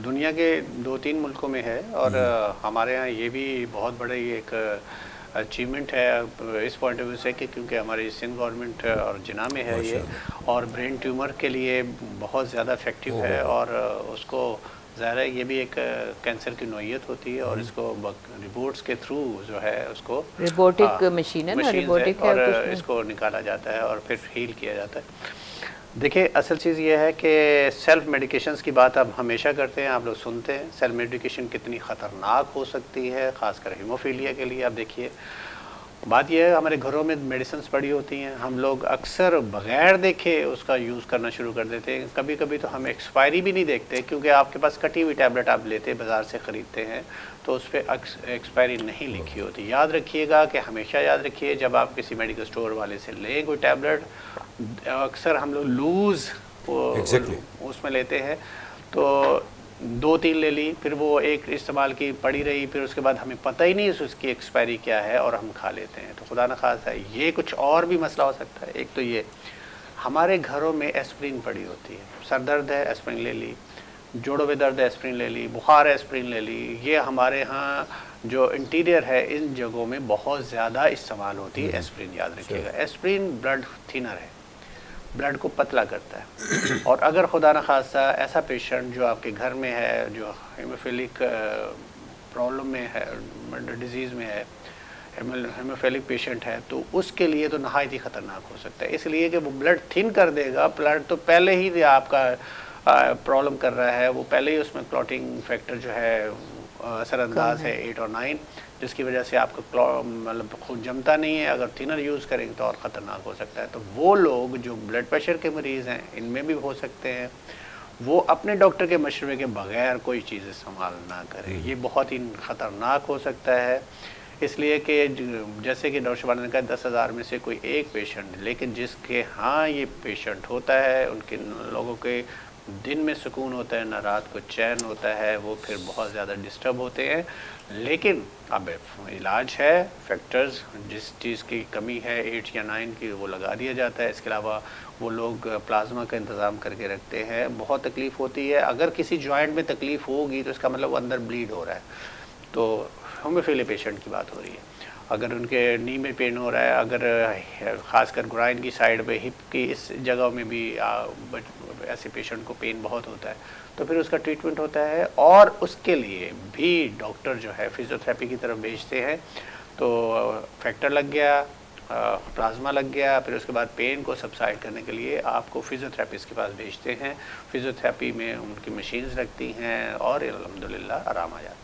दुनिया के 2-3 मुल्कों में है और हमारे यहाँ ये भी बहुत बड़ी एक अचीवमेंट है इस पॉइंट ऑफ व्यू से कि क्योंकि हमारी सिंध गवर्नमेंट और जिन्ना में है ये, माशाल्लाह। और ब्रेन ट्यूमर के लिए बहुत ज़्यादा इफ़ेक्टिव ओहो है। हो। और उसको ज़ाहिर है ये भी एक कैंसर की नौइयत होती है और इसको रिपोर्ट्स के थ्रू जो है उसको रोबोटिक मशीन है ना, मशीन्स है रोबोटिक है और तो उसमें इसको निकाला जाता है और फिर हील किया जाता है। देखिए असल चीज़ ये है कि सेल्फ मेडिकेशंस की बात आप हमेशा करते हैं, आप लोग सुनते हैं सेल्फ मेडिकेशन कितनी ख़तरनाक हो सकती है, ख़ासकर हीमोफीलिया के लिए। आप देखिए बात यह है हमारे घरों में मेडिसिन्स पड़ी होती हैं, हम लोग अक्सर बग़ैर देखे उसका यूज़ करना शुरू कर देते हैं। कभी कभी तो हम एक्सपायरी भी नहीं देखते क्योंकि आपके पास कटी हुई टैबलेट आप लेते बाज़ार से ख़रीदते हैं तो उस पर एक्सपायरी नहीं लिखी होती। याद रखिएगा कि हमेशा याद रखिए जब आप किसी मेडिकल स्टोर वाले से लें कोई टैबलेट, अक्सर हम लोग लूज़ एग्जैक्टली। उसमें लेते हैं तो 2-3 ले ली, फिर वो एक इस्तेमाल की पड़ी रही, फिर उसके बाद हमें पता ही नहीं उसकी एक्सपायरी क्या है और हम खा लेते हैं। तो खुदा न खास्ता ये कुछ और भी मसला हो सकता है। एक तो ये हमारे घरों में एस्प्रिन पड़ी होती है, सर दर्द है एस्प्रिन ले ली, जोड़ों में दर्द है एस्प्रिन ले ली, बुखार है एस्प्रिन ले ली। ये हमारे यहाँ जो इंटीरियर है इन जगहों में बहुत ज़्यादा इस्तेमाल होती है एस्प्रिन, याद रखिएगा। एस्प्रिन ब्लड थिनर है, ब्लड को पतला करता है। और अगर खुदा न खास्ता ऐसा पेशेंट जो आपके घर में है जो हीमोफिलिक प्रॉब्लम में है, डिजीज़ में है, हीमोफिलिक पेशेंट है, तो उसके लिए तो नहायत ही ख़तरनाक हो सकता है। इसलिए कि वो ब्लड थिन कर देगा, ब्लड तो पहले ही आपका प्रॉब्लम कर रहा है, वो पहले ही उसमें क्लॉटिंग फैक्टर जो है असरअंदाज है 8 और 9, जिसकी वजह से आपका मतलब खून जमता नहीं है। अगर थिनर यूज़ करेंगे तो और ख़तरनाक हो सकता है। तो वो लोग जो ब्लड प्रेशर के मरीज़ हैं इनमें भी हो सकते हैं, वो अपने डॉक्टर के मशवरे के बग़ैर कोई चीज़ इस्तेमाल ना करें, ये बहुत ही ख़तरनाक हो सकता है। इसलिए कि जैसे कि डॉक्टर शबाना ने कहा 10,000 में से कोई एक पेशेंट, लेकिन जिसके हाँ ये पेशेंट होता है उनके लोगों के दिन में सुकून होता है ना रात को चैन होता है, वो फिर बहुत ज़्यादा डिस्टर्ब होते हैं। लेकिन अब इलाज है, फैक्टर्स जिस चीज़ की कमी है 8 या 9 की वो लगा दिया जाता है। इसके अलावा वो लोग प्लाज्मा का इंतज़ाम करके रखते हैं। बहुत तकलीफ़ होती है, अगर किसी जॉइंट में तकलीफ़ होगी तो इसका मतलब वो अंदर ब्लीड हो रहा है, तो हीमोफिलिया पेशेंट की बात हो रही है। अगर उनके नी में पेन हो रहा है, अगर ख़ासकर ग्राइन की साइड पे, हिप की इस जगह में भी ऐसे पेशेंट को पेन बहुत होता है, तो फिर उसका ट्रीटमेंट होता है और उसके लिए भी डॉक्टर जो है फिज़ियोथेरेपी की तरफ भेजते हैं। तो फैक्टर लग गया, प्लाज्मा लग गया, फिर उसके बाद पेन को सबसाइड करने के लिए आपको फिज़ियोथेरेपिस्ट के पास भेजते हैं। फिज़ियोथेरेपी में उनकी मशीन्स लगती हैं और अल्हम्दुलिल्लाह आराम आ जाता है।